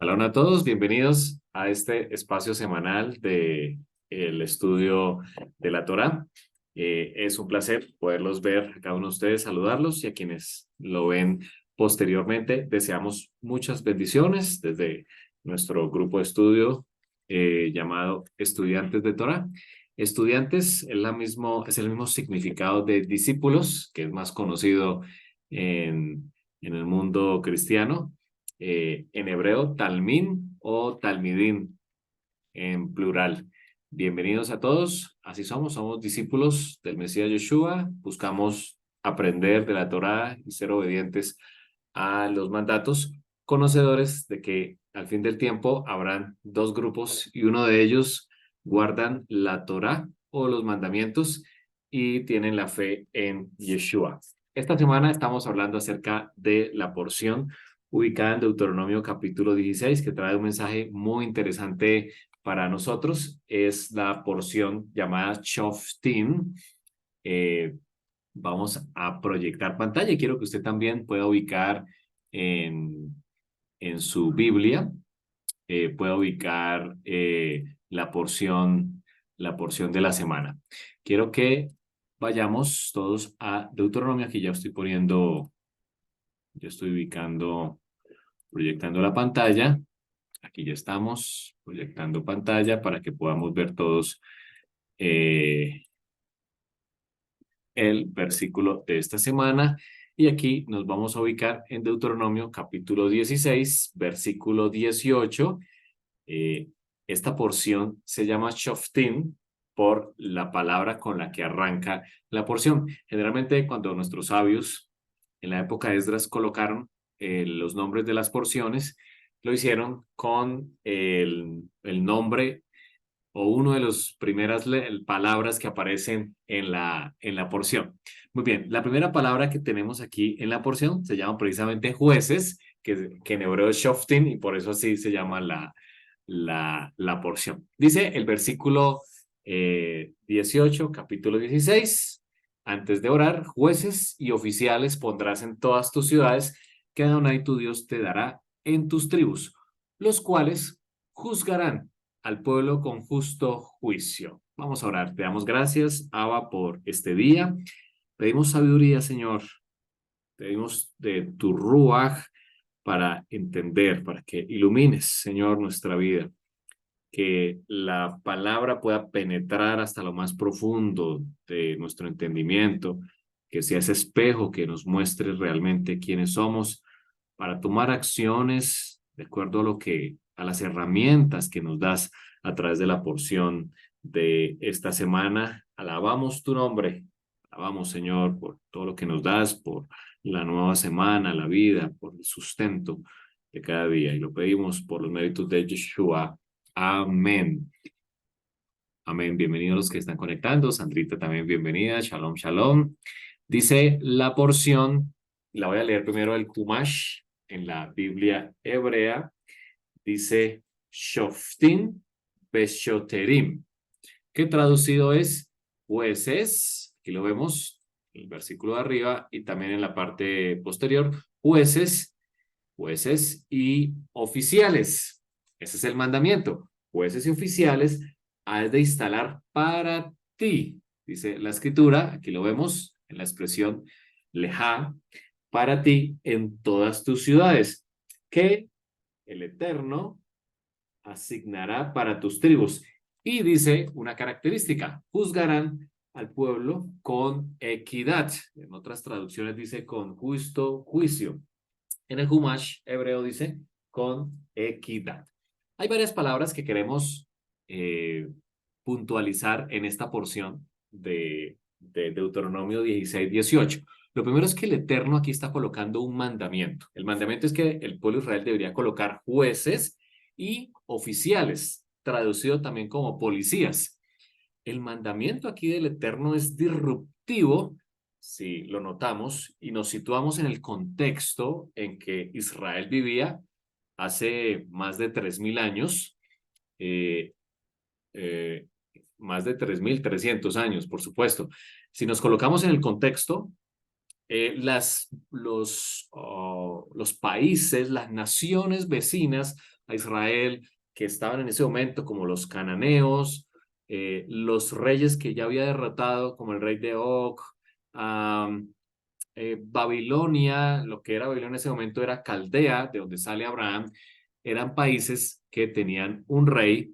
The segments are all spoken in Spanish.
Hola a todos, bienvenidos a este espacio semanal de el estudio de la Torá. Es un placer poderlos ver a cada uno de ustedes, saludarlos y a quienes lo ven posteriormente. Deseamos muchas bendiciones desde nuestro grupo de estudio llamado Estudiantes de Torá. Estudiantes es el mismo significado de discípulos, que es más conocido en el mundo cristiano. En hebreo, talmín o talmidín en plural. Bienvenidos a todos, así somos discípulos del Mesías Yeshua, buscamos aprender de la Torá y ser obedientes a los mandatos, conocedores de que al fin del tiempo habrán dos grupos y uno de ellos guardan la Torá o los mandamientos y tienen la fe en Yeshua. Esta semana estamos hablando acerca de la porción ubicada en Deuteronomio capítulo 16, que trae un mensaje muy interesante para nosotros. Es la porción llamada Shoftim. Eh, Vamos a proyectar pantalla y quiero que usted también pueda ubicar en, en su Biblia, pueda ubicar la porción de la semana. Quiero que vayamos todos a Deuteronomio. Aquí ya estoy ubicando, proyectando la pantalla. Aquí ya estamos proyectando pantalla para que podamos ver todos eh, el versículo de esta semana. Y aquí nos vamos a ubicar en Deuteronomio capítulo 16, versículo 18. Eh, Esta porción se llama Shoftim por la palabra con la que arranca la porción. Generalmente cuando nuestros sabios en la época de Esdras colocaron los nombres de las porciones, lo hicieron con el nombre o uno de las primeras palabras que aparecen en la porción. Muy bien, la primera palabra que tenemos aquí en la porción se llama precisamente jueces, que en hebreo es shoftim, y por eso así se llama la porción. Dice el versículo 18, capítulo 16, antes de orar, jueces y oficiales pondrás en todas tus ciudades que Adonai tu Dios te dará en tus tribus, los cuales juzgarán al pueblo con justo juicio. Vamos a orar. Te damos gracias, Abba, por este día. Pedimos sabiduría, Señor. Pedimos de tu Ruach para entender, para que ilumines, Señor, nuestra vida. Que la palabra pueda penetrar hasta lo más profundo de nuestro entendimiento, que sea ese espejo que nos muestre realmente quiénes somos para tomar acciones de acuerdo a a las herramientas que nos das a través de la porción de esta semana. Alabamos tu nombre, alabamos, Señor, por todo lo que nos das, por la nueva semana, la vida, por el sustento de cada día. Y lo pedimos por los méritos de Yeshua. Amén. Amén. Bienvenidos los que están conectando. Sandrita también bienvenida. Shalom, shalom. Dice la porción, la voy a leer primero el Chumash en la Biblia hebrea. Dice Shoftim Beshoterim, que traducido es jueces. Aquí lo vemos, el versículo de arriba y también en la parte posterior, jueces y oficiales. Ese es el mandamiento. Jueces y oficiales has de instalar para ti. Dice la escritura, aquí lo vemos en la expresión lejá, para ti en todas tus ciudades, que el Eterno asignará para tus tribus. Y dice una característica, juzgarán al pueblo con equidad. En otras traducciones dice con justo juicio. En el Humash hebreo dice con equidad. Hay varias palabras que queremos puntualizar en esta porción de Deuteronomio 16-18. Lo primero es que el Eterno aquí está colocando un mandamiento. El mandamiento es que el pueblo de Israel debería colocar jueces y oficiales, traducido también como policías. El mandamiento aquí del Eterno es disruptivo, si lo notamos, y nos situamos en el contexto en que Israel vivía hace más de 3.000 años, eh, eh, más de 3.300 años, por supuesto. Si nos colocamos en el contexto, los países, las naciones vecinas a Israel, que estaban en ese momento como los cananeos, los reyes que ya había derrotado, como el rey de Og, Babilonia, lo que era Babilonia en ese momento era Caldea, de donde sale Abraham, eran países que tenían un rey.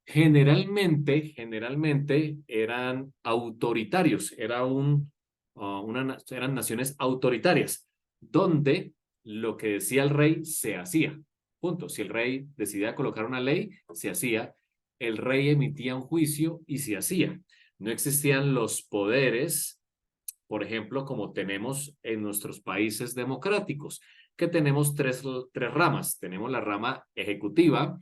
Generalmente eran autoritarios, eran naciones autoritarias, donde lo que decía el rey se hacía. Punto. Si el rey decidía colocar una ley, se hacía. El rey emitía un juicio y se hacía. No existían los poderes, por ejemplo, como tenemos en nuestros países democráticos, que tenemos tres ramas. Tenemos la rama ejecutiva,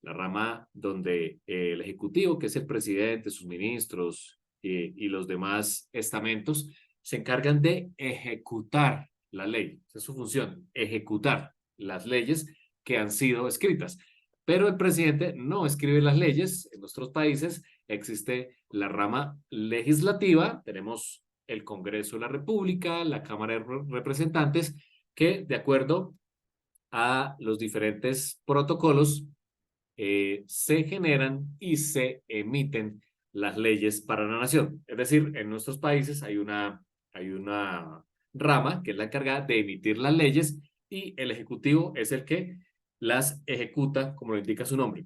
la rama donde el ejecutivo, que es el presidente, sus ministros y los demás estamentos, se encargan de ejecutar la ley. Esa es su función, ejecutar las leyes que han sido escritas. Pero el presidente no escribe las leyes. En nuestros países existe la rama legislativa, tenemos el Congreso de la República, la Cámara de Representantes, que de acuerdo a los diferentes protocolos se generan y se emiten las leyes para la nación. Es decir, en nuestros países hay una rama que es la encargada de emitir las leyes y el ejecutivo es el que las ejecuta, como lo indica su nombre.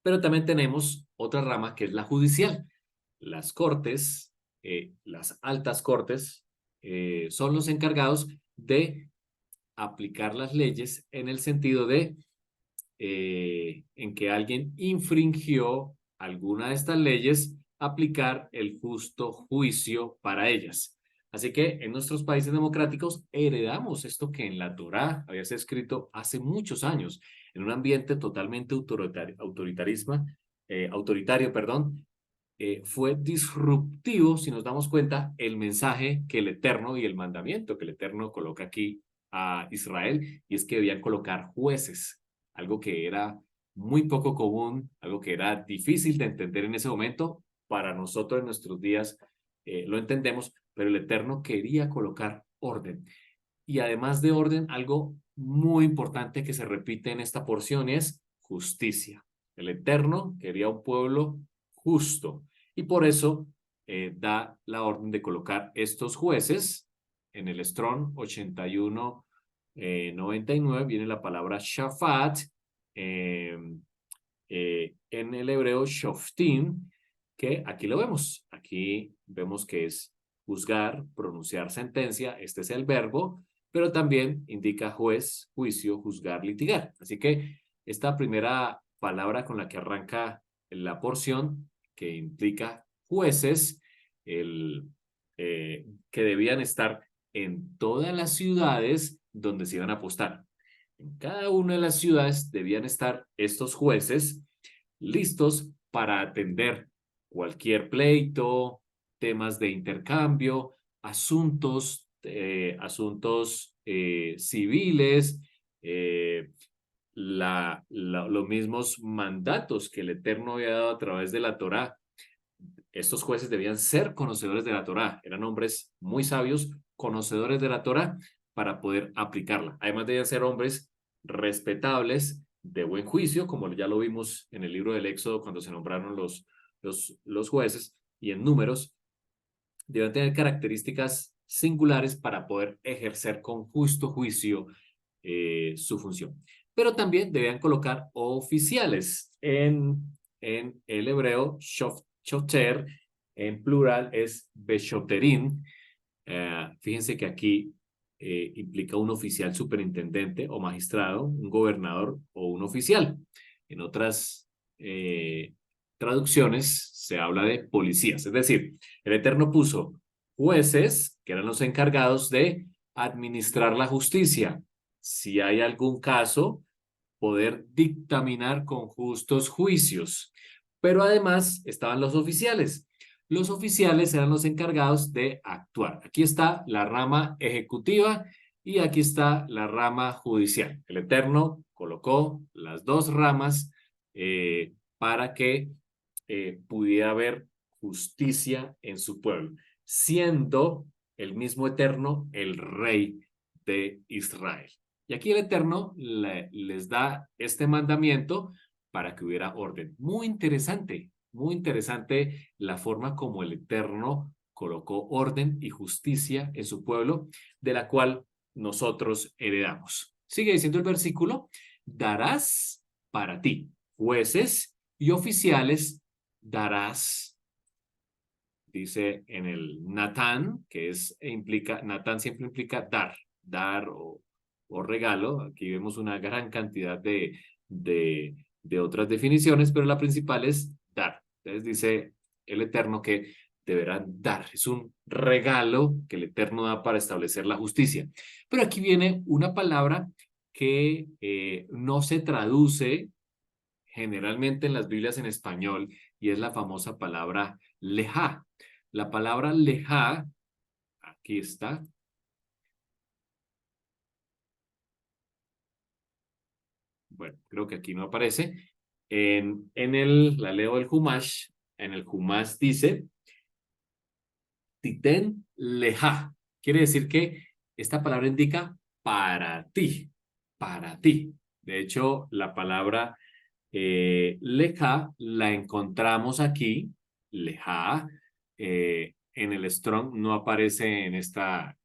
Pero también tenemos otra rama que es la judicial. Las cortes, las altas cortes, son los encargados de aplicar las leyes en el sentido de en que alguien infringió alguna de estas leyes, aplicar el justo juicio para ellas. Así que en nuestros países democráticos heredamos esto que en la Torá había sido escrito hace muchos años, en un ambiente totalmente autoritario, perdón, fue disruptivo, si nos damos cuenta, el mensaje que el Eterno y el mandamiento que el Eterno coloca aquí a Israel, y es que debían colocar jueces, algo que era muy poco común, algo que era difícil de entender en ese momento. Para nosotros en nuestros días lo entendemos, pero el Eterno quería colocar orden. Y además de orden, algo muy importante que se repite en esta porción es justicia. El Eterno quería un pueblo justo y por eso da la orden de colocar estos jueces. En el Strong 8199 viene la palabra Shafat, eh, en el hebreo Shoftim, que aquí lo vemos. Aquí vemos que es juzgar, pronunciar sentencia, este es el verbo, pero también indica juez, juicio, juzgar, litigar. Así que esta primera palabra con la que arranca la porción, que implica jueces, que debían estar en todas las ciudades donde se iban a apostar. En cada una de las ciudades debían estar estos jueces listos para atender cualquier pleito, temas de intercambio, asuntos civiles, los mismos mandatos que el Eterno había dado a través de la Torá. Estos jueces debían ser conocedores de la Torá, eran hombres muy sabios, conocedores de la Torá para poder aplicarla. Además debían ser hombres respetables, de buen juicio, como ya lo vimos en el libro del Éxodo cuando se nombraron los jueces, y en Números, deben tener características singulares para poder ejercer con justo juicio su función. Pero también debían colocar oficiales en el hebreo, shoter, en plural es beshoterim. Fíjense que aquí implica un oficial superintendente o magistrado, un gobernador o un oficial. En otras traducciones se habla de policías, es decir, el Eterno puso jueces, que eran los encargados de administrar la justicia. Si hay algún caso, poder dictaminar con justos juicios. Pero además estaban los oficiales. Los oficiales eran los encargados de actuar. Aquí está la rama ejecutiva y aquí está la rama judicial. El Eterno colocó las dos ramas para que pudiera haber justicia en su pueblo, siendo el mismo Eterno el rey de Israel. Y aquí el Eterno les da este mandamiento para que hubiera orden. Muy interesante la forma como el Eterno colocó orden y justicia en su pueblo, de la cual nosotros heredamos. Sigue diciendo el versículo, darás para ti jueces y oficiales, darás, dice en el Natán, que es, implica, Natán siempre implica dar o regalo. Aquí vemos una gran cantidad de otras definiciones, pero la principal es dar. Entonces dice el Eterno que deberán dar. Es un regalo que el Eterno da para establecer la justicia. Pero aquí viene una palabra que no se traduce generalmente en las Biblias en español y es la famosa palabra lejá. La palabra lejá, aquí está. Bueno, creo que aquí no aparece. La leo el Humash. En el Humash dice, Titen lejá. Quiere decir que esta palabra indica para ti, para ti. De hecho, la palabra lejá la encontramos aquí, lejá, en el Strong no aparece en esta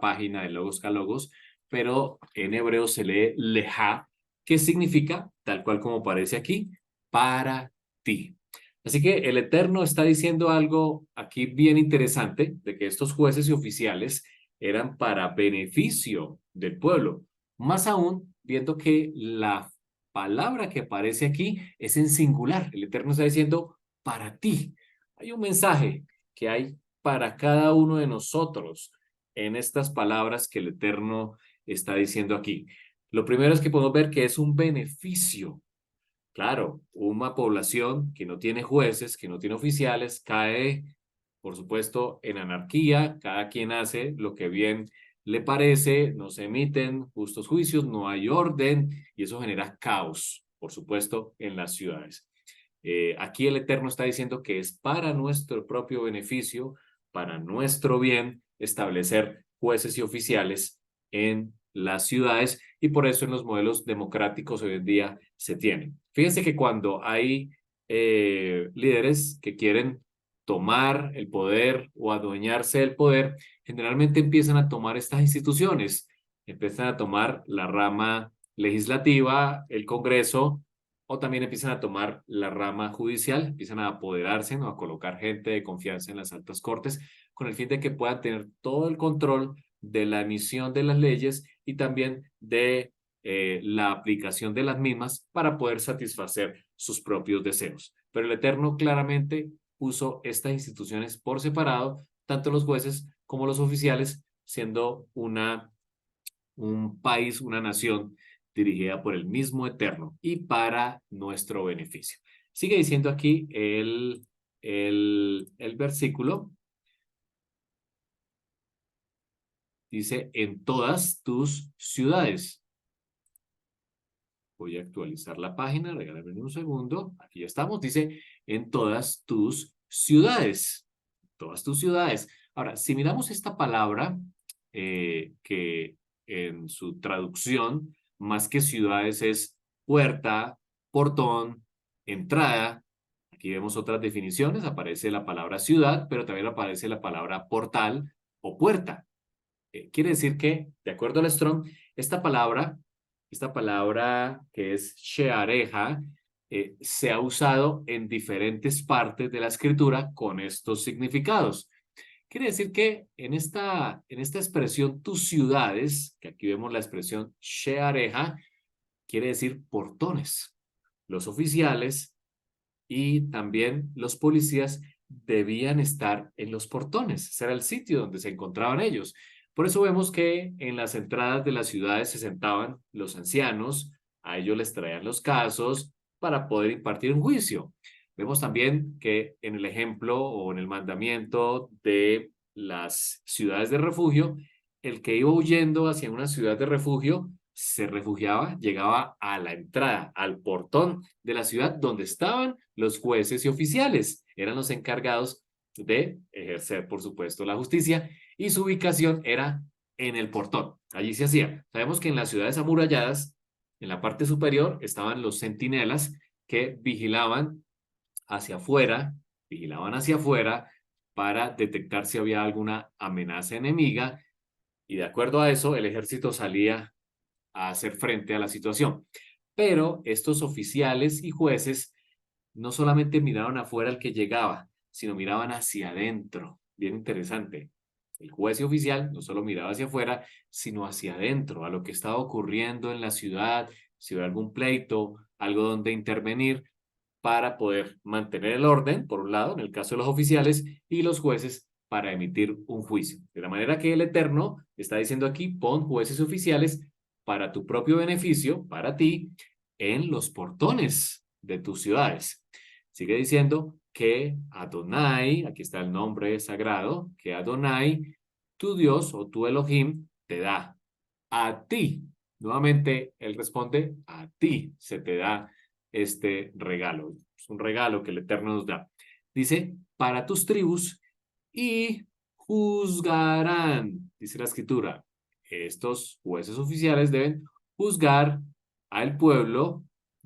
página de Logos Calogos, pero en hebreo se lee lejá, que significa, tal cual como aparece aquí, para ti. Así que el Eterno está diciendo algo aquí bien interesante, de que estos jueces y oficiales eran para beneficio del pueblo. Más aún, viendo que la palabra que aparece aquí es en singular. El Eterno está diciendo para ti. Hay un mensaje que hay para cada uno de nosotros en estas palabras que el Eterno está diciendo aquí. Lo primero es que podemos ver que es un beneficio. Claro, una población que no tiene jueces, que no tiene oficiales, cae, por supuesto, en anarquía. Cada quien hace lo que bien le parece, no se emiten justos juicios, no hay orden y eso genera caos, por supuesto, en las ciudades. Aquí el Eterno está diciendo que es para nuestro propio beneficio, para nuestro bien, establecer jueces y oficiales en las ciudades y por eso en los modelos democráticos hoy en día se tienen. Fíjense que cuando hay líderes que quieren tomar el poder o adueñarse del poder, generalmente empiezan a tomar estas instituciones, empiezan a tomar la rama legislativa, el Congreso, o también empiezan a tomar la rama judicial, empiezan a apoderarse o a colocar gente de confianza en las altas cortes con el fin de que puedan tener todo el control de la emisión de las leyes y también de la aplicación de las mismas para poder satisfacer sus propios deseos. Pero el Eterno claramente puso estas instituciones por separado, tanto los jueces como los oficiales, siendo un país, una nación dirigida por el mismo Eterno y para nuestro beneficio. Sigue diciendo aquí el versículo. Dice, en todas tus ciudades. Voy a actualizar la página, regálame un segundo. Aquí ya estamos. Dice, en todas tus ciudades. Todas tus ciudades. Ahora, si miramos esta palabra, que en su traducción, más que ciudades es puerta, portón, entrada. Aquí vemos otras definiciones. Aparece la palabra ciudad, pero también aparece la palabra portal o puerta. Quiere decir que, de acuerdo al Strong, esta palabra que es sheareja, se ha usado en diferentes partes de la escritura con estos significados. Quiere decir que en esta expresión tus ciudades, que aquí vemos la expresión sheareja, quiere decir portones. Los oficiales y también los policías debían estar en los portones. Ese era el sitio donde se encontraban ellos. Por eso vemos que en las entradas de las ciudades se sentaban los ancianos, a ellos les traían los casos para poder impartir un juicio. Vemos también que en el ejemplo o en el mandamiento de las ciudades de refugio, el que iba huyendo hacia una ciudad de refugio se refugiaba, llegaba a la entrada, al portón de la ciudad donde estaban los jueces y oficiales. Eran los encargados de ejercer, por supuesto, la justicia y su ubicación era en el portón. Allí se hacía. Sabemos que en las ciudades amuralladas, en la parte superior, estaban los centinelas que vigilaban hacia afuera para detectar si había alguna amenaza enemiga y de acuerdo a eso el ejército salía a hacer frente a la situación. Pero estos oficiales y jueces no solamente miraron afuera al que llegaba, sino miraban hacia adentro. Bien interesante. El juez y oficial no solo miraba hacia afuera, sino hacia adentro, a lo que estaba ocurriendo en la ciudad, si hubiera algún pleito, algo donde intervenir para poder mantener el orden, por un lado, en el caso de los oficiales, y los jueces para emitir un juicio. De la manera que el Eterno está diciendo aquí, pon jueces oficiales para tu propio beneficio, para ti, en los portones de tus ciudades. Sigue diciendo que Adonai, aquí está el nombre sagrado, que Adonai, tu Dios o tu Elohim, te da a ti. Nuevamente, él responde, a ti se te da este regalo. Es un regalo que el Eterno nos da. Dice, para tus tribus y juzgarán, dice la escritura. Estos jueces oficiales deben juzgar al pueblo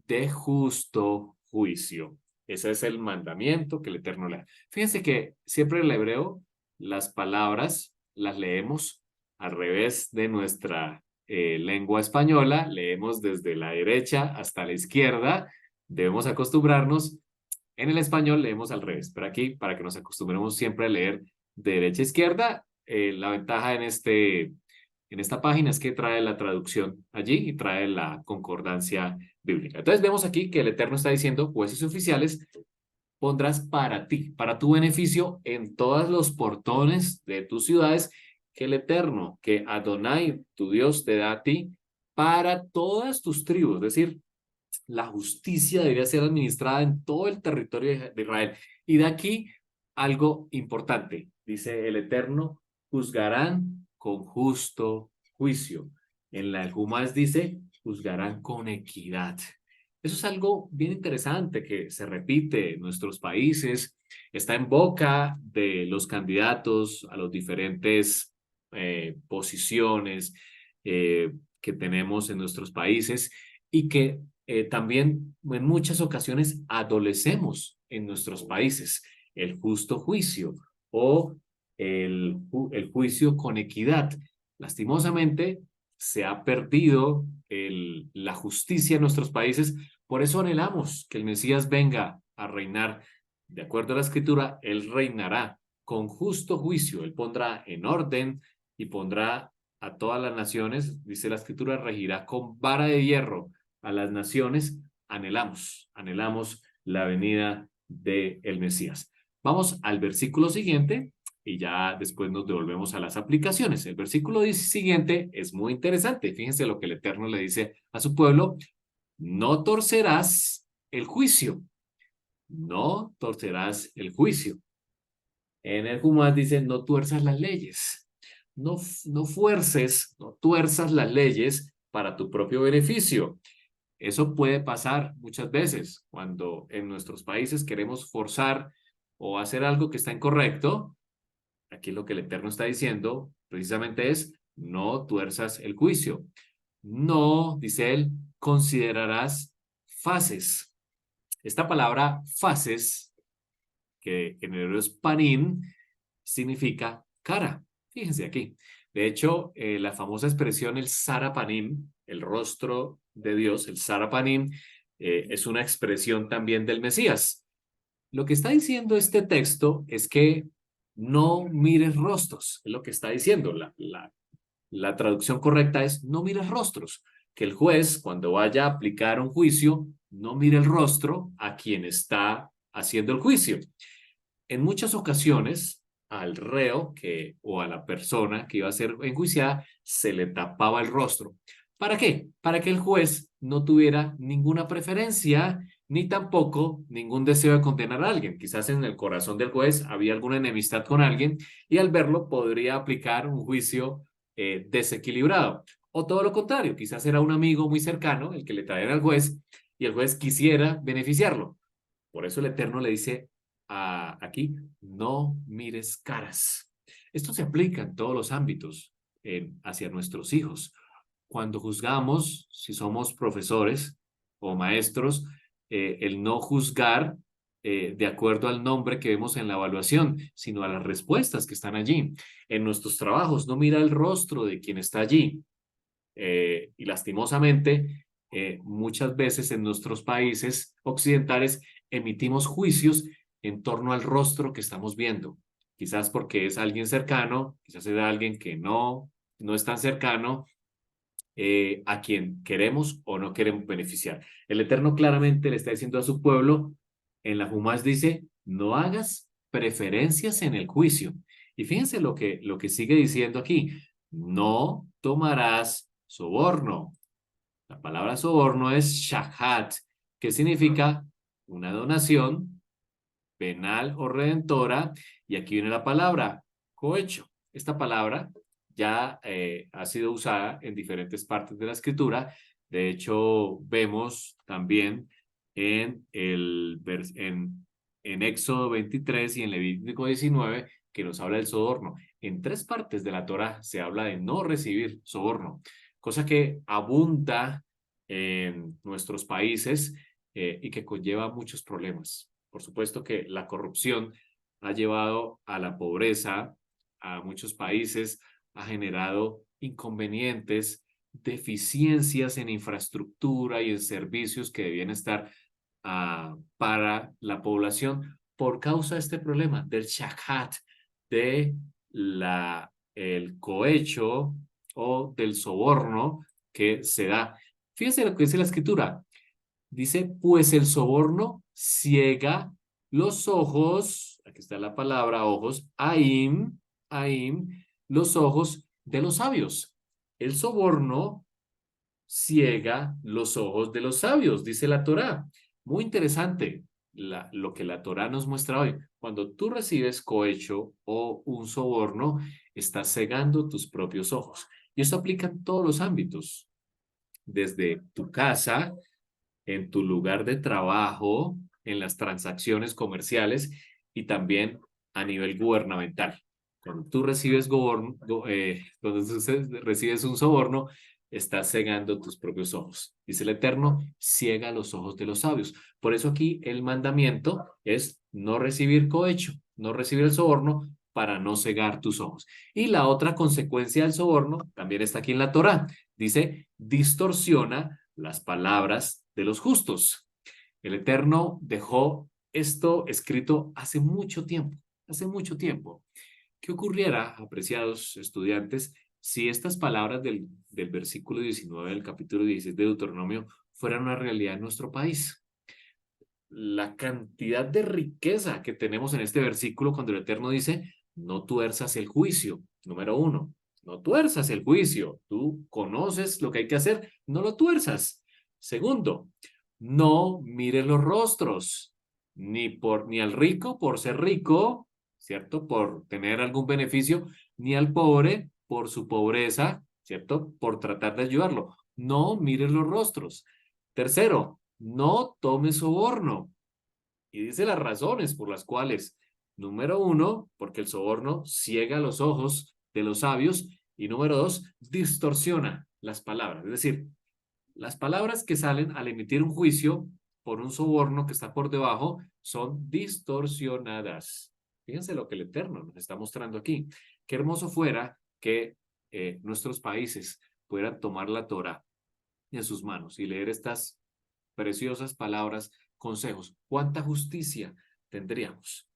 de justo juicio. Ese es el mandamiento que el Eterno le da. Fíjense que siempre en el hebreo las palabras las leemos al revés de nuestra lengua española, leemos desde la derecha hasta la izquierda, debemos acostumbrarnos, en el español leemos al revés, pero aquí para que nos acostumbremos siempre a leer de derecha a izquierda, la ventaja en esta página es que trae la traducción allí y trae la concordancia bíblica. Entonces vemos aquí que el Eterno está diciendo, jueces oficiales, pondrás para ti, para tu beneficio en todos los portones de tus ciudades que el Eterno, que Adonai, tu Dios, te da a ti para todas tus tribus. Es decir, la justicia debería ser administrada en todo el territorio de Israel. Y de aquí algo importante, dice el Eterno, juzgarán con justo juicio. En la Jumás dice, juzgarán con equidad. Eso es algo bien interesante que se repite en nuestros países, está en boca de los candidatos a los diferentes posiciones que tenemos en nuestros países y que también en muchas ocasiones adolecemos en nuestros países el justo juicio o el juicio con equidad. Lastimosamente, se ha perdido la justicia en nuestros países, por eso anhelamos que el Mesías venga a reinar. De acuerdo a la Escritura, Él reinará con justo juicio, Él pondrá en orden y pondrá a todas las naciones, dice la Escritura, regirá con vara de hierro a las naciones, anhelamos la venida del Mesías. Vamos al versículo siguiente y ya después nos devolvemos a las aplicaciones. El versículo siguiente es muy interesante. Fíjense lo que el Eterno le dice a su pueblo. No torcerás el juicio. No torcerás el juicio. En el Jumás dice, no tuerzas las leyes. No fuerces, no tuerzas las leyes para tu propio beneficio. Eso puede pasar muchas veces cuando en nuestros países queremos forzar o hacer algo que está incorrecto. Aquí lo que el Eterno está diciendo precisamente es, no tuerzas el juicio. No, dice él, considerarás fases. Esta palabra fases, que en hebreo es panim, significa cara. Fíjense aquí. De hecho, la famosa expresión el Sarapanim, el rostro de Dios, el Sarapanim, es una expresión también del Mesías. Lo que está diciendo este texto es que no mires rostros, es lo que está diciendo. La traducción correcta es no mires rostros, que el juez cuando vaya a aplicar un juicio no mire el rostro a quien está haciendo el juicio. En muchas ocasiones al reo o a la persona que iba a ser enjuiciada se le tapaba el rostro. ¿Para qué? Para que el juez no tuviera ninguna preferencia ni tampoco ningún deseo de condenar a alguien. Quizás en el corazón del juez había alguna enemistad con alguien y al verlo podría aplicar un juicio desequilibrado. O todo lo contrario, quizás era un amigo muy cercano el que le traía al juez y el juez quisiera beneficiarlo. Por eso el Eterno le dice aquí, no mires caras. Esto se aplica en todos los ámbitos. hacia nuestros hijos. Cuando juzgamos, si somos profesores o maestros, el no juzgar de acuerdo al nombre que vemos en la evaluación, sino a las respuestas que están allí. En nuestros trabajos, no mira el rostro de quien está allí. Y lastimosamente, muchas veces en nuestros países occidentales emitimos juicios en torno al rostro que estamos viendo. Quizás porque es alguien cercano, quizás es alguien que no es tan cercano, a quien queremos o no queremos beneficiar. El Eterno claramente le está diciendo a su pueblo, en la Jumás dice, no hagas preferencias en el juicio. Y fíjense lo que sigue diciendo aquí, no tomarás soborno. La palabra soborno es shahat, que significa una donación penal o redentora, y aquí viene la palabra cohecho. Esta palabra ya ha sido usada en diferentes partes de la escritura. De hecho, vemos también en Éxodo 23 y en Levítico 19 que nos habla del soborno. En 3 partes de la Torá se habla de no recibir soborno, cosa que abunda en nuestros países y que conlleva muchos problemas. Por supuesto que la corrupción ha llevado a la pobreza a muchos países, ha generado inconvenientes, deficiencias en infraestructura y en servicios que debían estar para la población por causa de este problema del shahat, de el cohecho o del soborno que se da. Fíjense lo que dice la escritura. Dice, pues el soborno ciega los ojos, aquí está la palabra ojos, aim, los ojos de los sabios. El soborno ciega los ojos de los sabios, dice la Torá. Muy interesante lo que la Torá nos muestra hoy. Cuando tú recibes cohecho o un soborno, estás cegando tus propios ojos. Y eso aplica en todos los ámbitos, desde tu casa, en tu lugar de trabajo, en las transacciones comerciales y también a nivel gubernamental. Cuando tú recibes, recibes un soborno, estás cegando tus propios ojos. Dice el Eterno, ciega los ojos de los sabios. Por eso aquí el mandamiento es no recibir cohecho, no recibir el soborno para no cegar tus ojos. Y la otra consecuencia del soborno también está aquí en la Torá. Dice, distorsiona las palabras de los justos. El Eterno dejó esto escrito hace mucho tiempo, hace mucho tiempo. ¿Qué ocurriera, apreciados estudiantes, si estas palabras del versículo 19 del capítulo 16 de Deuteronomio fueran una realidad en nuestro país? La cantidad de riqueza que tenemos en este versículo cuando el Eterno dice, no tuerzas el juicio, número 1. No tuerzas el juicio. Tú conoces lo que hay que hacer, no lo tuerzas. Segundo, no mires los rostros, ni al rico por ser rico, ¿cierto? Por tener algún beneficio, ni al pobre por su pobreza, ¿cierto? Por tratar de ayudarlo. No mires los rostros. Tercero, no tomes soborno. Y dice las razones por las cuales, número 1, porque el soborno ciega los ojos de los sabios, y número 2, distorsiona las palabras. Es decir, las palabras que salen al emitir un juicio por un soborno que está por debajo son distorsionadas. Fíjense lo que el Eterno nos está mostrando aquí. Qué hermoso fuera que nuestros países pudieran tomar la Torá en sus manos y leer estas preciosas palabras, consejos. ¿Cuánta justicia tendríamos?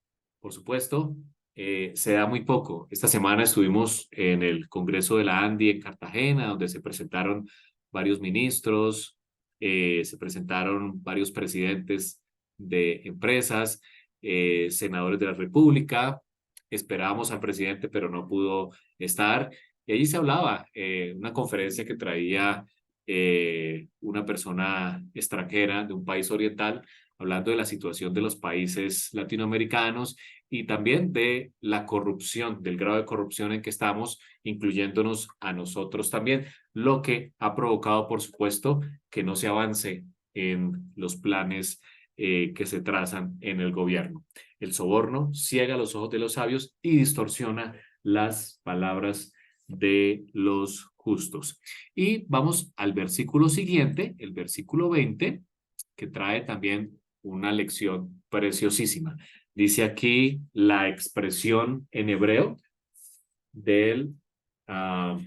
Por supuesto, se da muy poco. Esta semana estuvimos en el Congreso de la ANDI en Cartagena, donde se presentaron varios ministros, se presentaron varios presidentes de empresas, senadores de la República. Esperábamos al presidente, pero no pudo estar. Y allí se hablaba, una conferencia que traía una persona extranjera de un país oriental, hablando de la situación de los países latinoamericanos y también de la corrupción, del grado de corrupción en que estamos, incluyéndonos a nosotros también, lo que ha provocado, por supuesto, que no se avance en los planes que se trazan en el gobierno. El soborno ciega los ojos de los sabios y distorsiona las palabras de los justos. Y vamos al versículo siguiente, el versículo 20, que trae también una lección preciosísima. Dice aquí la expresión en hebreo del, uh,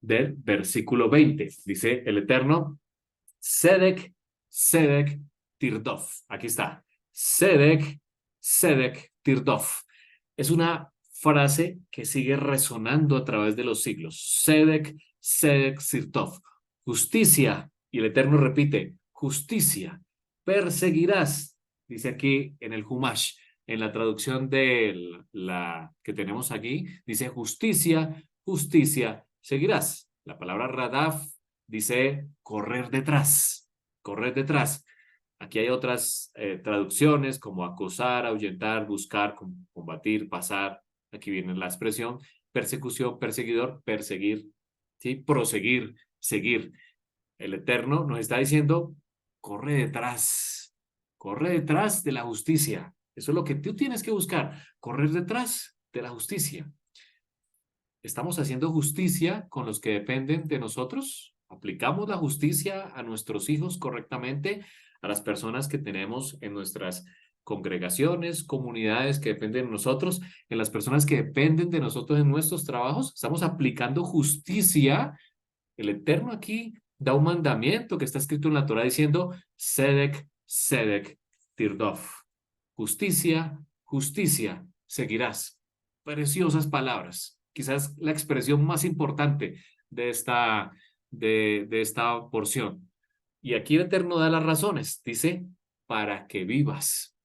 del versículo 20. Dice el Eterno, Sedek, Sedek, Tirdof. Aquí está. Sedek, Sedek, Tirdof. Es una frase que sigue resonando a través de los siglos. Sedek, Sedek, Tirdof. Justicia. Y el Eterno repite, justicia. Perseguirás. Dice aquí en el Humash, en la traducción de la que tenemos aquí, dice justicia, justicia, seguirás. La palabra radaf dice correr detrás, correr detrás. Aquí hay otras traducciones como acosar, ahuyentar, buscar, combatir, pasar. Aquí viene la expresión persecución, perseguidor, perseguir, ¿sí? Proseguir, seguir. El Eterno nos está diciendo, corre detrás de la justicia. Eso es lo que tú tienes que buscar, correr detrás de la justicia. ¿Estamos haciendo justicia con los que dependen de nosotros? ¿Aplicamos la justicia a nuestros hijos correctamente? ¿A las personas que tenemos en nuestras congregaciones, comunidades que dependen de nosotros, en las personas que dependen de nosotros en nuestros trabajos? ¿Estamos aplicando justicia? El Eterno aquí da un mandamiento que está escrito en la Torah diciendo Sedek, Sedek, Tirdof. Justicia, justicia, seguirás. Preciosas palabras. Quizás la expresión más importante de esta porción. Y aquí el Eterno da las razones. Dice, para que vivas.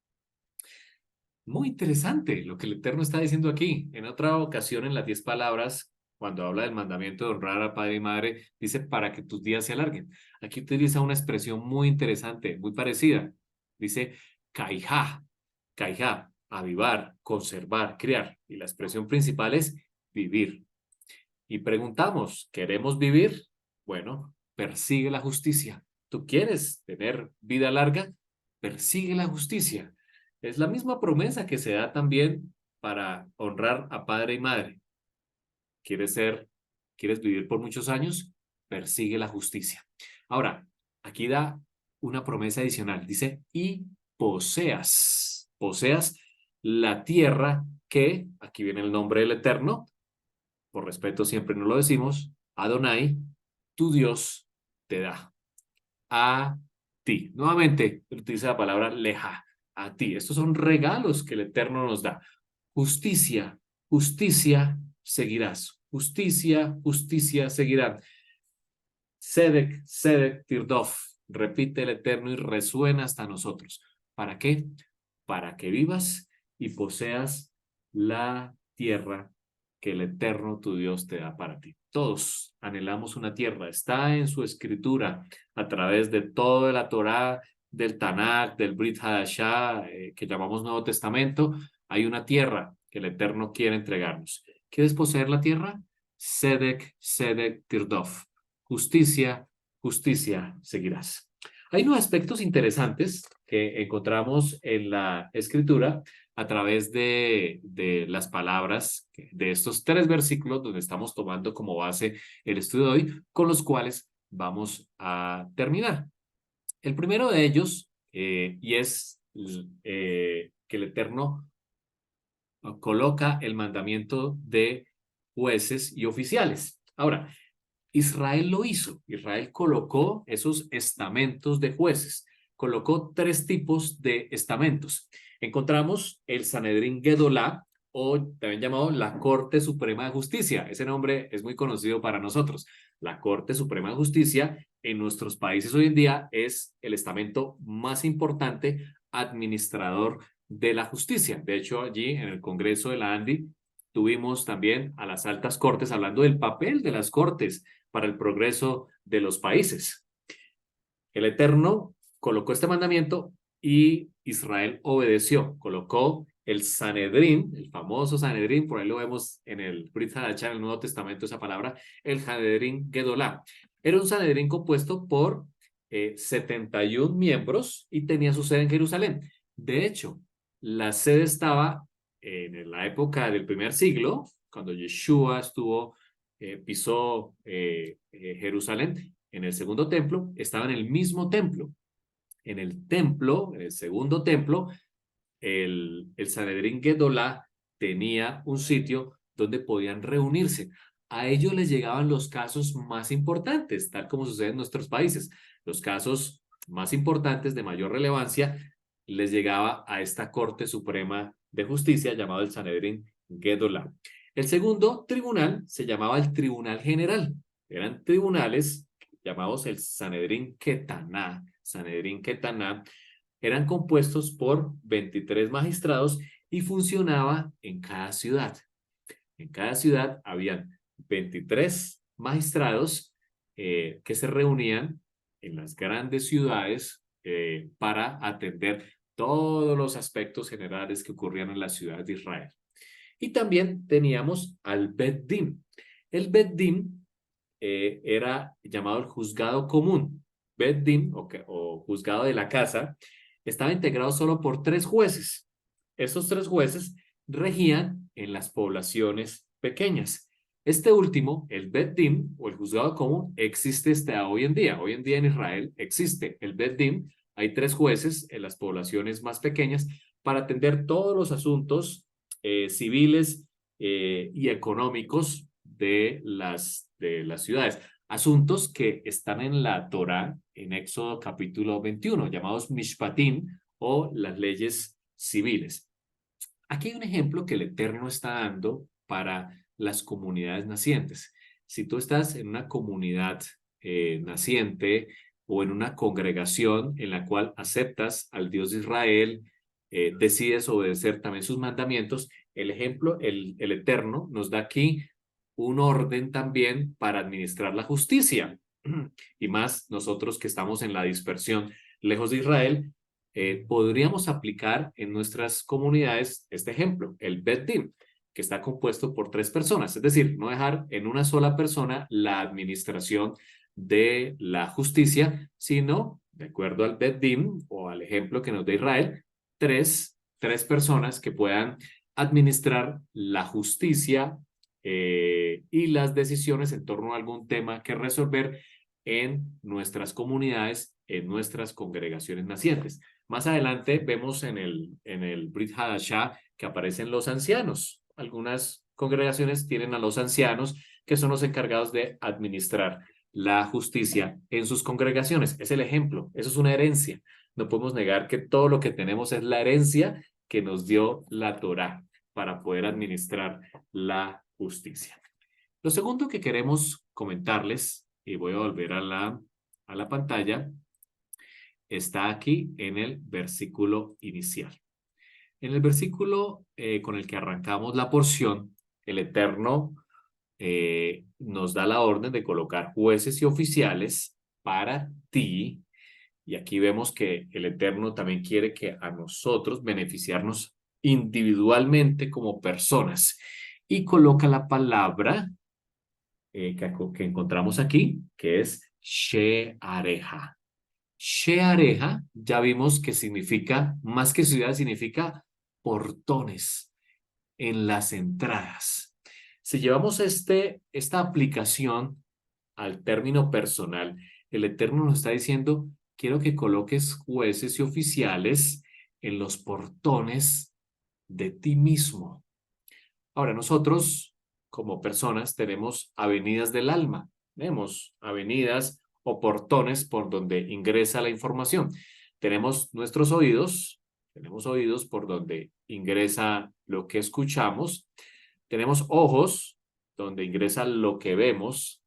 Muy interesante lo que el Eterno está diciendo aquí. En otra ocasión, en las 10 palabras, cuando habla del mandamiento de honrar a padre y madre, dice, para que tus días se alarguen. Aquí utiliza una expresión muy interesante, muy parecida. Dice, kaijá, kaijá, avivar, conservar, crear. Y la expresión principal es vivir. Y preguntamos, ¿queremos vivir? Bueno, persigue la justicia. ¿Tú quieres tener vida larga? Persigue la justicia. Es la misma promesa que se da también para honrar a padre y madre. ¿Quieres vivir por muchos años? Persigue la justicia. Ahora, aquí da una promesa adicional. Dice, y poseas la tierra que, aquí viene el nombre del Eterno, por respeto siempre no lo decimos, Adonai, tu Dios te da a ti. Nuevamente utiliza la palabra leja, a ti. Estos son regalos que el Eterno nos da. Justicia, justicia seguirás. Justicia, justicia seguirán. Sedek, Sedek, Tirdof. Repite el Eterno y resuena hasta nosotros. ¿Para qué? Para que vivas y poseas la tierra que el Eterno tu Dios te da para ti. Todos anhelamos una tierra. Está en su escritura a través de toda la Torá, del Tanakh, del Brit Hadashah, que llamamos Nuevo Testamento. Hay una tierra que el Eterno quiere entregarnos. ¿Quieres poseer la tierra? Sedek, Sedek, Tirdof. Justicia, justicia seguirás. Hay unos aspectos interesantes que encontramos en la escritura a través de las palabras de estos 3 versículos donde estamos tomando como base el estudio de hoy, con los cuales vamos a terminar. El primero de ellos, y es que el Eterno coloca el mandamiento de jueces y oficiales. Ahora, Israel lo hizo. Israel colocó esos estamentos de jueces. Colocó 3 tipos de estamentos. Encontramos el Sanedrín Gedolá, o también llamado la Corte Suprema de Justicia. Ese nombre es muy conocido para nosotros. La Corte Suprema de Justicia en nuestros países hoy en día es el estamento más importante administrador de la justicia. De hecho, allí en el Congreso de la ANDI tuvimos también a las altas cortes hablando del papel de las cortes para el progreso de los países. El Eterno colocó este mandamiento y Israel obedeció. Colocó el Sanedrín, el famoso Sanedrín, por ahí lo vemos en el Brit Hadashah, en el Nuevo Testamento, esa palabra, el Sanedrín Gedolá. Era un Sanedrín compuesto por 71 miembros y tenía su sede en Jerusalén. De hecho, la sede estaba en la época del primer siglo, cuando Yeshua pisó Jerusalén, en el segundo templo, estaba en el mismo templo. En el templo, en el segundo templo, el Sanedrín Gedolá tenía un sitio donde podían reunirse. A ellos les llegaban los casos más importantes, tal como sucede en nuestros países. Los casos más importantes de mayor relevancia les llegaba a esta Corte Suprema de Justicia llamado el Sanedrín Gedolá. El segundo tribunal se llamaba el Tribunal General. Eran tribunales llamados el Sanedrín Ketaná. Sanedrín Ketaná eran compuestos por 23 magistrados y funcionaba en cada ciudad. En cada ciudad habían 23 magistrados que se reunían en las grandes ciudades para atender todos los aspectos generales que ocurrían en la ciudad de Israel. Y también teníamos al Bet Din. El Bet Din era llamado el juzgado común. Bet Din o juzgado de la casa estaba integrado solo por 3 jueces. Esos 3 jueces regían en las poblaciones pequeñas. Este último, el Bet Din o el juzgado común, existe hasta hoy en día. Hoy en día en Israel existe el Bet Din. Hay 3 jueces en las poblaciones más pequeñas para atender todos los asuntos civiles y económicos de las ciudades. Asuntos que están en la Torá, en Éxodo capítulo 21, llamados Mishpatim o las leyes civiles. Aquí hay un ejemplo que el Eterno está dando para las comunidades nacientes. Si tú estás en una comunidad naciente o en una congregación en la cual aceptas al Dios de Israel, decides obedecer también sus mandamientos, el ejemplo, el Eterno nos da aquí un orden también para administrar la justicia. Y más nosotros que estamos en la dispersión lejos de Israel, podríamos aplicar en nuestras comunidades este ejemplo, el Bet Din, que está compuesto por 3 personas, es decir, no dejar en una sola persona la administración de la justicia, sino, de acuerdo al Bet Din o al ejemplo que nos da Israel, tres personas que puedan administrar la justicia y las decisiones en torno a algún tema que resolver en nuestras comunidades, en nuestras congregaciones nacientes. Más adelante vemos en el Brit Hadashah que aparecen los ancianos. Algunas congregaciones tienen a los ancianos que son los encargados de administrar la justicia en sus congregaciones. Es el ejemplo, eso es una herencia. No podemos negar que todo lo que tenemos es la herencia que nos dio la Torá para poder administrar la justicia. Lo segundo que queremos comentarles, y voy a volver a la pantalla, está aquí en el versículo inicial. En el versículo con el que arrancamos la porción, el Eterno nos da la orden de colocar jueces y oficiales para ti. Y aquí vemos que el Eterno también quiere que a nosotros beneficiarnos individualmente como personas. Y coloca la palabra que encontramos aquí, que es Sheareja. Sheareja, ya vimos que significa, más que ciudad, significa portones en las entradas. Si llevamos esta aplicación al término personal, el Eterno nos está diciendo, quiero que coloques jueces y oficiales en los portones de ti mismo. Ahora, nosotros como personas tenemos avenidas del alma, tenemos avenidas o portones por donde ingresa la información. Tenemos nuestros oídos, tenemos oídos por donde ingresa lo que escuchamos, tenemos ojos donde ingresa lo que vemos,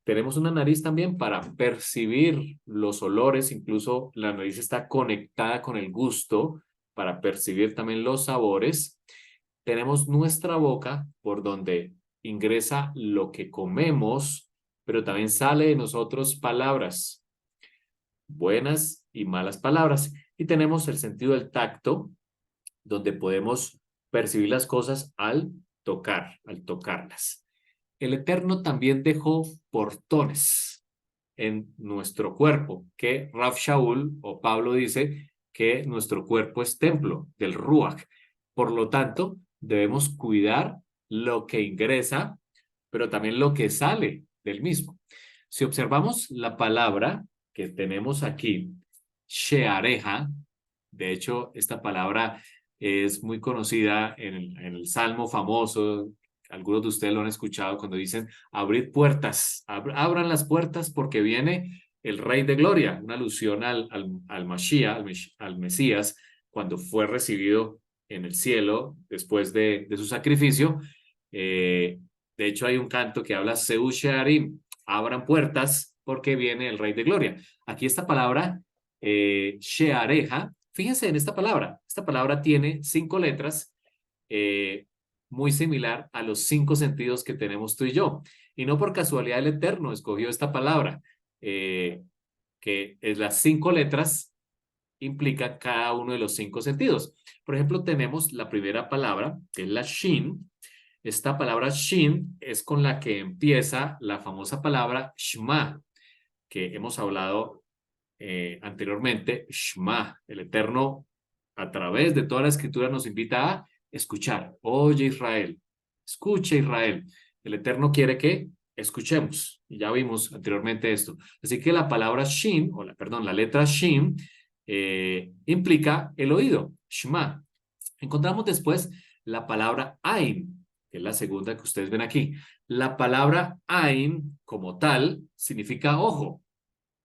tenemos una nariz también para percibir los olores, incluso la nariz está conectada con el gusto para percibir también los sabores. Tenemos nuestra boca por donde ingresa lo que comemos, pero también sale de nosotros palabras, buenas y malas palabras. Y tenemos el sentido del tacto, donde podemos percibir las cosas al tocarlas. El Eterno también dejó portones en nuestro cuerpo, que Rav Shaul o Pablo dice que nuestro cuerpo es templo del Ruach. Por lo tanto, debemos cuidar lo que ingresa, pero también lo que sale del mismo. Si observamos la palabra que tenemos aquí, sheareja, de hecho, esta palabra es muy conocida en el Salmo famoso. Algunos de ustedes lo han escuchado cuando dicen, abrid puertas, abran las puertas porque viene el Rey de Gloria, una alusión al Mashiach, al Mesías, cuando fue recibido en el cielo después de su sacrificio. De hecho, hay un canto que habla, Seu Shearim, abran puertas porque viene el Rey de Gloria. Aquí esta palabra, Sheareja, fíjense en esta palabra tiene 5 letras, muy similar a los 5 sentidos que tenemos tú y yo. Y no por casualidad el Eterno escogió esta palabra, que es las 5 letras implica cada uno de los 5 sentidos. Por ejemplo, tenemos la primera palabra, que es la Shin. Esta palabra Shin es con la que empieza la famosa palabra Shema, que hemos hablado anteriormente. Shema, el Eterno, a través de toda la escritura nos invita a escuchar. Oye Israel, escucha Israel. El Eterno quiere que escuchemos. Y ya vimos anteriormente esto. Así que la palabra Shin, perdón, la letra Shin, implica el oído, Shema. Encontramos después la palabra Ain, que es la segunda que ustedes ven aquí. La palabra Ain, como tal, significa ojo.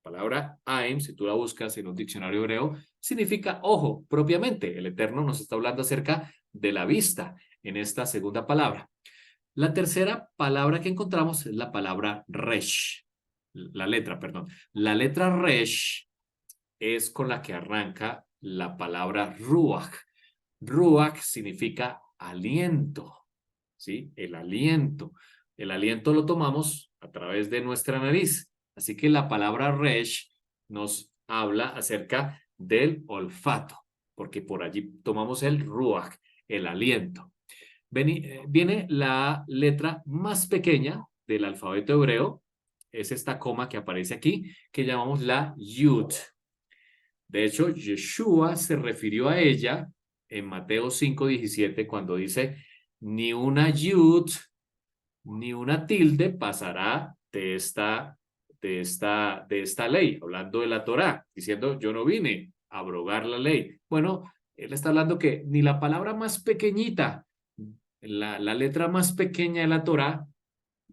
La palabra Ain, si tú la buscas en un diccionario hebreo, significa ojo propiamente. El Eterno nos está hablando acerca de la vista en esta segunda palabra. La tercera palabra que encontramos es la palabra Resh. La letra, perdón. La letra Resh es con la que arranca la palabra Ruach. Ruach significa aliento, ¿sí? El aliento. El aliento lo tomamos a través de nuestra nariz. Así que la palabra Resh nos habla acerca del olfato, porque por allí tomamos el Ruach, el aliento. Viene la letra más pequeña del alfabeto hebreo, es esta coma que aparece aquí, que llamamos la Yud. De hecho, Yeshua se refirió a ella en Mateo 5:17 cuando dice, ni una yud, ni una tilde pasará de esta ley, hablando de la Torá, diciendo, yo no vine a abrogar la ley. Bueno, él está hablando que ni la palabra más pequeñita, la letra más pequeña de la Torá,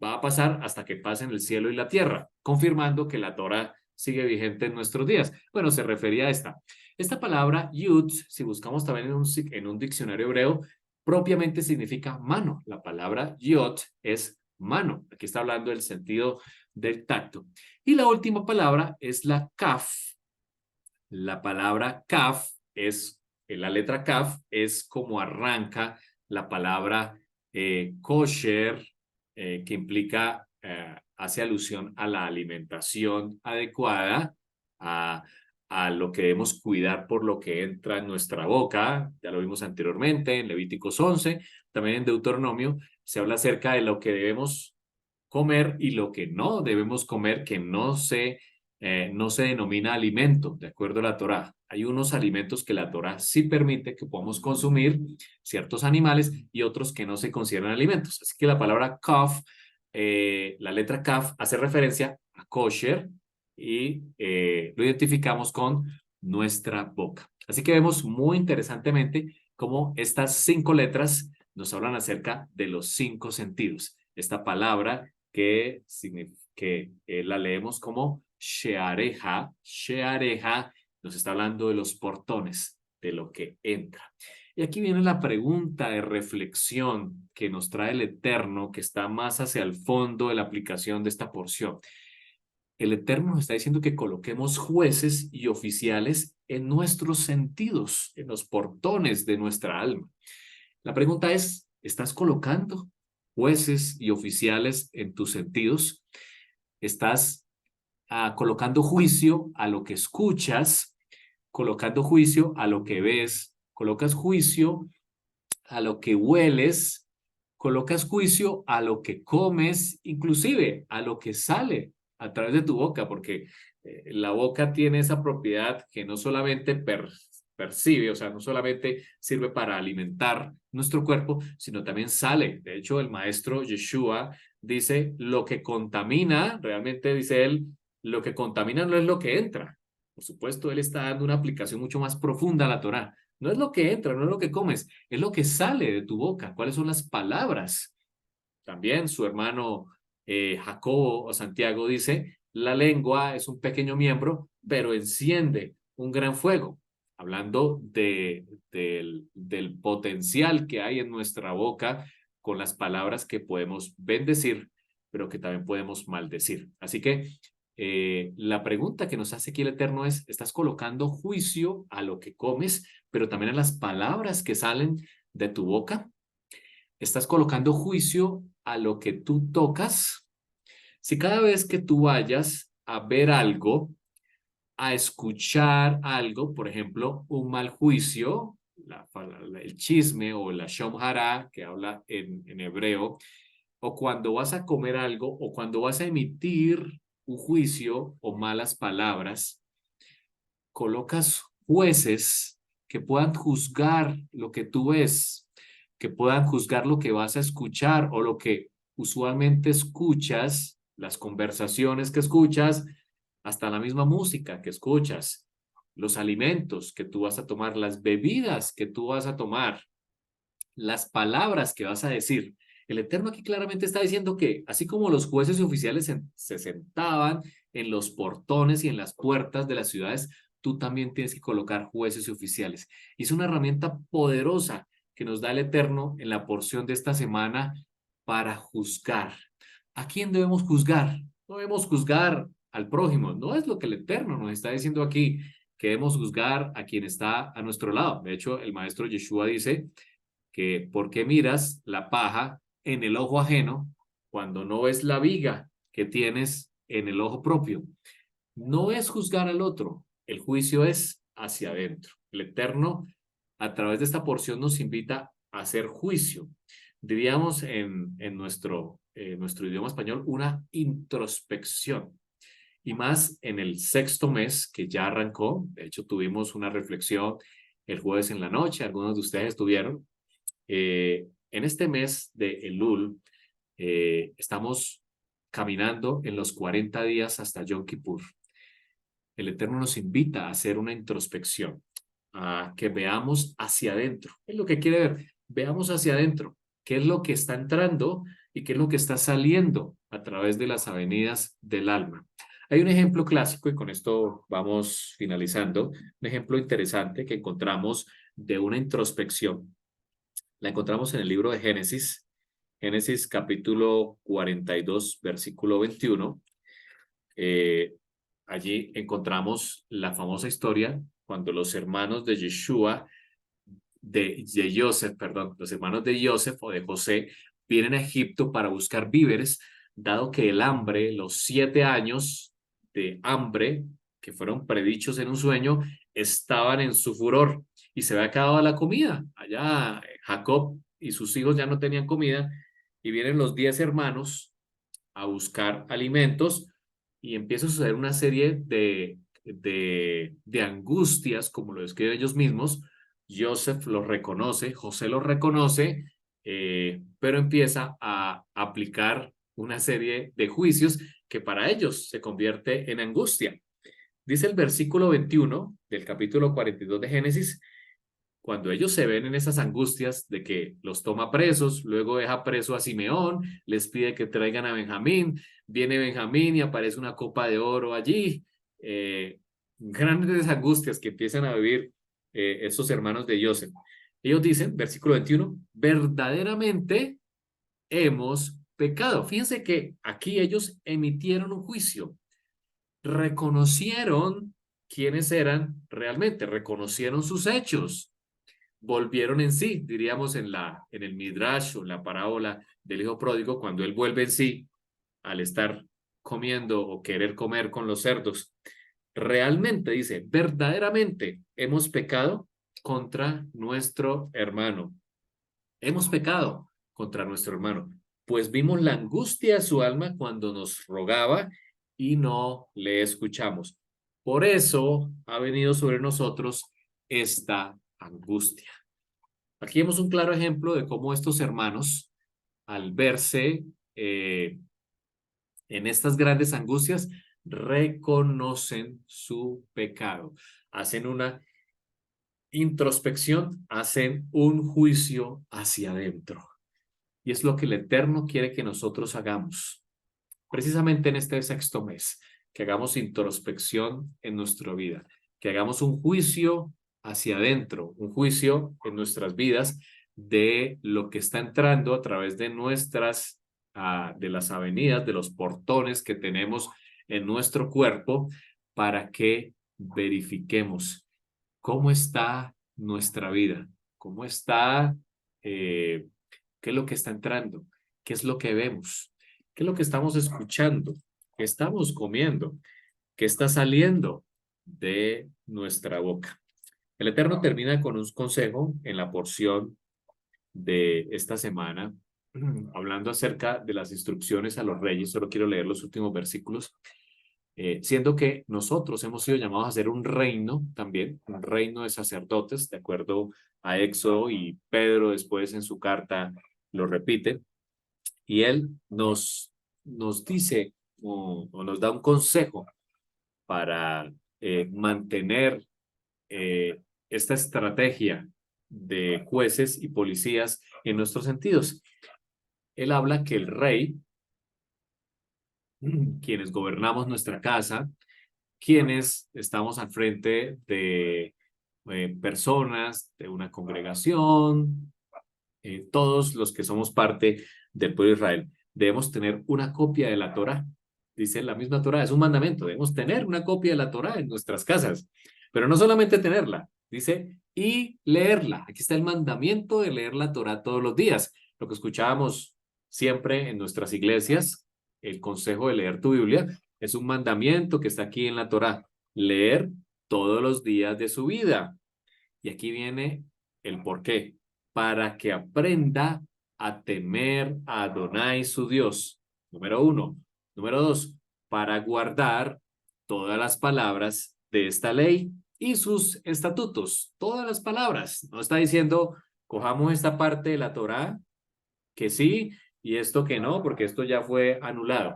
va a pasar hasta que pasen el cielo y la tierra, confirmando que la Torá sigue vigente en nuestros días. Bueno, se refería a esta. Esta palabra yud, si buscamos también en un diccionario hebreo, propiamente significa mano. La palabra yod es mano. Aquí está hablando del sentido del tacto. Y la última palabra es la kaf. La palabra kaf es, la letra kaf es como arranca la palabra kosher, que implica, hace alusión a la alimentación adecuada, a lo que debemos cuidar por lo que entra en nuestra boca. Ya lo vimos anteriormente en Levíticos 11, también en Deuteronomio se habla acerca de lo que debemos comer y lo que no debemos comer, que no se denomina alimento, de acuerdo a la Torá. Hay unos alimentos que la Torá sí permite que podamos consumir, ciertos animales, y otros que no se consideran alimentos. Así que la palabra kaf, la letra kaf, hace referencia a kosher y lo identificamos con nuestra boca. Así que vemos muy interesantemente cómo estas 5 letras nos hablan acerca de los 5 sentidos. Esta palabra que la leemos como sheareja, sheareja, nos está hablando de los portones, de lo que entra. Y aquí viene la pregunta de reflexión que nos trae el Eterno, que está más hacia el fondo de la aplicación de esta porción. El Eterno nos está diciendo que coloquemos jueces y oficiales en nuestros sentidos, en los portones de nuestra alma. La pregunta es, ¿estás colocando jueces y oficiales en tus sentidos? ¿Estás colocando juicio a lo que escuchas, colocando juicio a lo que ves, colocas juicio a lo que hueles, colocas juicio a lo que comes, inclusive a lo que sale a través de tu boca, porque la boca tiene esa propiedad que no solamente percibe, o sea, no solamente sirve para alimentar nuestro cuerpo, sino también sale. De hecho, el maestro Yeshua dice, lo que contamina, realmente dice él, lo que contamina no es lo que entra. Por supuesto, él está dando una aplicación mucho más profunda a la Torá. No es lo que entra, no es lo que comes, es lo que sale de tu boca. ¿Cuáles son las palabras? También su hermano Jacobo o Santiago dice, la lengua es un pequeño miembro, pero enciende un gran fuego. Hablando del potencial que hay en nuestra boca con las palabras que podemos bendecir, pero que también podemos maldecir. Así que la pregunta que nos hace aquí el Eterno es, ¿estás colocando juicio a lo que comes, pero también a las palabras que salen de tu boca? ¿Estás colocando juicio a lo que tú tocas? Si cada vez que tú vayas a ver algo, a escuchar algo, por ejemplo, un mal juicio, el chisme o la shom hara, que habla en hebreo, o cuando vas a comer algo, o cuando vas a emitir un juicio o malas palabras, colocas jueces que puedan juzgar lo que tú ves, que puedan juzgar lo que vas a escuchar o lo que usualmente escuchas, las conversaciones que escuchas, hasta la misma música que escuchas, los alimentos que tú vas a tomar, las bebidas que tú vas a tomar, las palabras que vas a decir. El Eterno aquí claramente está diciendo que así como los jueces y oficiales se sentaban en los portones y en las puertas de las ciudades, tú también tienes que colocar jueces y oficiales. Y es una herramienta poderosa que nos da el Eterno en la porción de esta semana para juzgar. ¿A quién debemos juzgar? No debemos juzgar al prójimo. No es lo que el Eterno nos está diciendo aquí, que debemos juzgar a quien está a nuestro lado. De hecho, el maestro Yeshua dice que ¿por qué miras la paja en el ojo ajeno cuando no ves la viga que tienes en el ojo propio? No es juzgar al otro, el juicio es hacia adentro. El Eterno, a través de esta porción, nos invita a hacer juicio. Diríamos en nuestro idioma español, una introspección. Y más en el sexto mes que ya arrancó. De hecho, tuvimos una reflexión el jueves en la noche, algunos de ustedes estuvieron. En este mes de Elul, estamos caminando en los 40 días hasta Yom Kippur. El Eterno nos invita a hacer una introspección, a que veamos hacia adentro. ¿Qué es lo que quiere ver? Veamos hacia adentro. ¿Qué es lo que está entrando y qué es lo que está saliendo a través de las avenidas del alma? Hay un ejemplo clásico, y con esto vamos finalizando, un ejemplo interesante que encontramos de una introspección. La encontramos en el libro de Génesis, Génesis capítulo 42, versículo 21. Eh, Allí encontramos la famosa historia cuando los hermanos de Yeshua, de Joseph, perdón, los hermanos de Joseph o de José, vienen a Egipto para buscar víveres, dado que el hambre, los 7 años de hambre que fueron predichos en un sueño, estaban en su furor y se había acabado la comida. Allá Jacob y sus hijos ya no tenían comida y vienen los 10 hermanos a buscar alimentos y empieza a suceder una serie de angustias, como lo describen ellos mismos. Joseph los reconoce, José los reconoce, pero empieza a aplicar una serie de juicios que para ellos se convierte en angustia. Dice el versículo 21 del capítulo 42 de Génesis, cuando ellos se ven en esas angustias de que los toma presos, luego deja preso a Simeón, les pide que traigan a Benjamín, viene Benjamín y aparece una copa de oro allí, grandes angustias que empiezan a vivir estos hermanos de Joseph. Ellos dicen, versículo 21, verdaderamente hemos pecado. Fíjense que aquí ellos emitieron un juicio, reconocieron quiénes eran realmente, reconocieron sus hechos, volvieron en sí, diríamos en el Midrash o en la parábola del hijo pródigo, cuando él vuelve en sí al estar comiendo o querer comer con los cerdos. Realmente dice, verdaderamente hemos pecado contra nuestro hermano. Hemos pecado contra nuestro hermano, pues vimos la angustia de su alma cuando nos rogaba y no le escuchamos. Por eso ha venido sobre nosotros esta angustia. Aquí vemos un claro ejemplo de cómo estos hermanos, al verse en estas grandes angustias, reconocen su pecado, hacen una introspección, hacen un juicio hacia adentro. Y es lo que el Eterno quiere que nosotros hagamos, precisamente en este sexto mes, que hagamos introspección en nuestra vida, que hagamos un juicio hacia adentro, un juicio en nuestras vidas de lo que está entrando a través de nuestras, de las avenidas, de los portones que tenemos en nuestro cuerpo, para que verifiquemos cómo está nuestra vida, cómo está, qué es lo que está entrando, qué es lo que vemos, qué es lo que estamos escuchando, qué estamos comiendo, qué está saliendo de nuestra boca. El Eterno termina con un consejo en la porción de esta semana, hablando acerca de las instrucciones a los reyes. Solo quiero leer los últimos versículos. Siendo que nosotros hemos sido llamados a ser un reino también, un reino de sacerdotes, de acuerdo a Éxodo, y Pedro después en su carta lo repite, y él nos dice o nos da un consejo para mantener esta estrategia de jueces y policías en nuestros sentidos. Él habla que el rey, quienes gobernamos nuestra casa, quienes estamos al frente de personas, de una congregación, todos los que somos parte del pueblo de Israel, debemos tener una copia de la Torá. Dice la misma Torá, es un mandamiento, debemos tener una copia de la Torá en nuestras casas, pero no solamente tenerla, dice, y leerla. Aquí está el mandamiento de leer la Torá todos los días, lo que escuchábamos siempre en nuestras iglesias, el consejo de leer tu Biblia, es un mandamiento que está aquí en la Torá, leer todos los días de su vida. Y aquí viene el por qué, para que aprenda a temer a Adonai su Dios. Número uno. Número dos, para guardar todas las palabras de esta ley y sus estatutos. Todas las palabras. No está diciendo, cojamos esta parte de la Torá, que sí, y esto que no, porque esto ya fue anulado.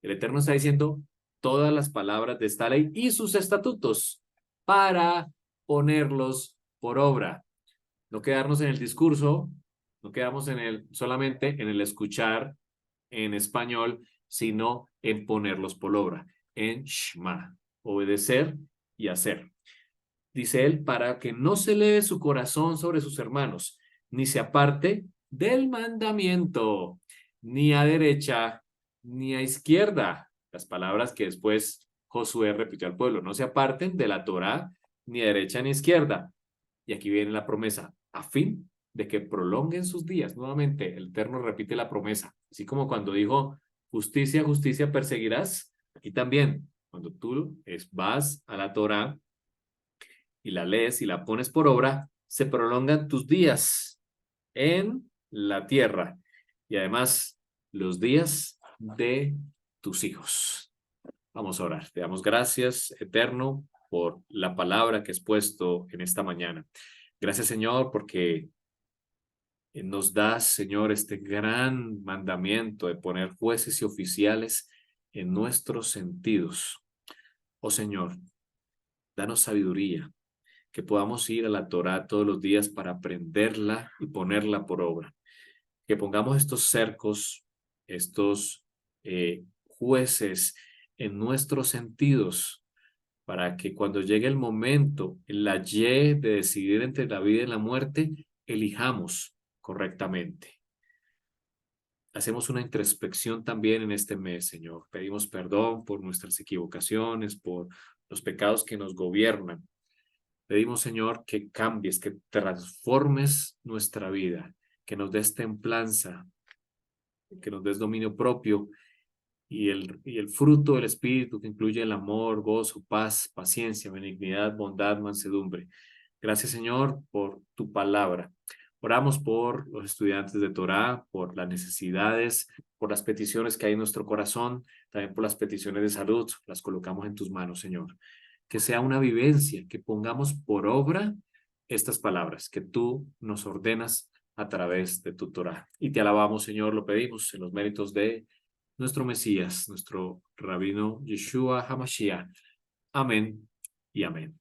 El Eterno está diciendo todas las palabras de esta ley y sus estatutos para ponerlos por obra. No quedarnos en el discurso, no quedamos solamente en el escuchar en español, sino en ponerlos por obra, en Shema, obedecer y hacer. Dice él, para que no se eleve su corazón sobre sus hermanos, ni se aparte del mandamiento, ni a derecha, ni a izquierda. Las palabras que después Josué repitió al pueblo, no se aparten de la Torá, ni a derecha ni a izquierda. Y aquí viene la promesa, a fin de que prolonguen sus días. Nuevamente, el Eterno repite la promesa, así como cuando dijo, justicia, justicia perseguirás. Aquí también, cuando tú vas a la Torá y la lees y la pones por obra, se prolongan tus días en la tierra y además los días de tus hijos. Vamos a orar. Te damos gracias, Eterno, por la palabra que has puesto en esta mañana. Gracias, Señor, porque nos das, Señor, este gran mandamiento de poner jueces y oficiales en nuestros sentidos. Oh, Señor, danos sabiduría, que podamos ir a la Torá todos los días para aprenderla y ponerla por obra. Que pongamos estos cercos, estos jueces en nuestros sentidos, para que cuando llegue el momento, la Y de decidir entre la vida y la muerte, elijamos correctamente. Hacemos una introspección también en este mes, Señor. Pedimos perdón por nuestras equivocaciones, por los pecados que nos gobiernan. Pedimos, Señor, que cambies, que transformes nuestra vida, que nos des templanza, que nos des dominio propio y el fruto del Espíritu que incluye el amor, gozo, paz, paciencia, benignidad, bondad, mansedumbre. Gracias, Señor, por tu palabra. Oramos por los estudiantes de Torá, por las necesidades, por las peticiones que hay en nuestro corazón, también por las peticiones de salud. Las colocamos en tus manos, Señor. que sea una vivencia, que pongamos por obra estas palabras que tú nos ordenas a través de tu Torah. Y te alabamos, Señor, lo pedimos en los méritos de nuestro Mesías, nuestro Rabino Yeshua HaMashiach. Amén y amén.